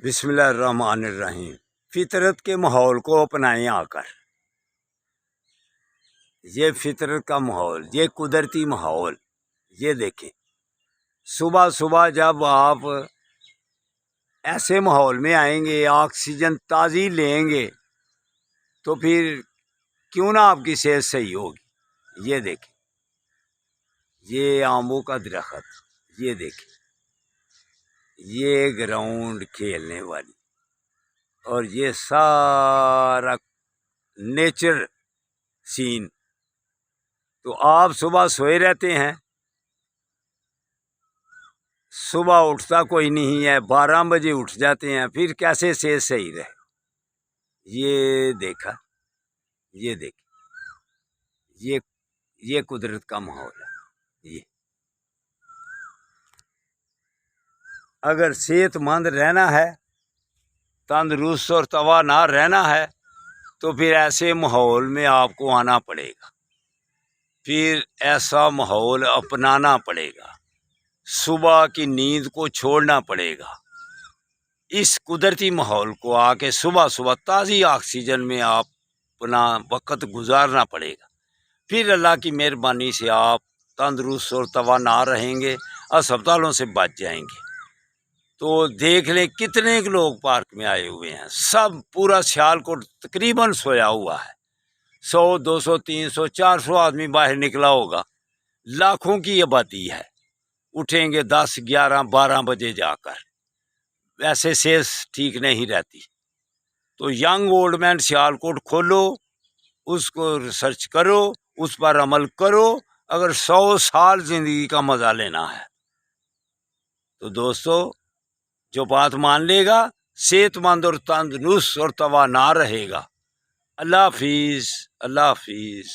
بسم اللہ الرحمن الرحیم۔ فطرت کے ماحول کو اپنائیں آ کر۔ یہ فطرت کا ماحول، یہ قدرتی ماحول، یہ دیکھیں۔ صبح صبح جب آپ ایسے ماحول میں آئیں گے، آکسیجن تازی لیں گے، تو پھر کیوں نہ آپ کی صحت صحیح ہوگی۔ یہ دیکھیں، یہ آموں کا درخت، یہ دیکھیں، یہ گراؤنڈ کھیلنے والی، اور یہ سارا نیچر سین۔ تو آپ صبح سوئے رہتے ہیں، صبح اٹھتا کوئی نہیں ہے، 12 بجے اٹھ جاتے ہیں، پھر کیسے صحت صحیح رہے۔ یہ دیکھا، یہ دیکھ، یہ قدرت کا ماحول ہے۔ یہ اگر صحت مند رہنا ہے، تندرست اور توانا رہنا ہے، تو پھر ایسے ماحول میں آپ کو آنا پڑے گا، پھر ایسا ماحول اپنانا پڑے گا، صبح کی نیند کو چھوڑنا پڑے گا، اس قدرتی ماحول کو آ کے صبح صبح تازی آکسیجن میں آپ اپنا وقت گزارنا پڑے گا۔ پھر اللہ کی مہربانی سے آپ تندرست اور توانا رہیں گے، اسپتالوں سے بچ جائیں گے۔ تو دیکھ لیں کتنے لوگ پارک میں آئے ہوئے ہیں، سب پورا سیالکوٹ تقریباً سویا ہوا ہے، 100 200 300 400 آدمی باہر نکلا ہوگا، لاکھوں کی آبادی ہے۔ اٹھیں گے 10 11 12 بجے جا کر، ویسے صحت ٹھیک نہیں رہتی۔ تو ینگ اولڈ مین سیالکوٹ کھولو، اس کو ریسرچ کرو، اس پر عمل کرو، اگر 100 سال زندگی کا مزہ لینا ہے تو دوستو، جو بات مان لے گا صحت مند اور تندرست اور توانا رہے گا۔ اللہ حافظ، اللہ حافظ۔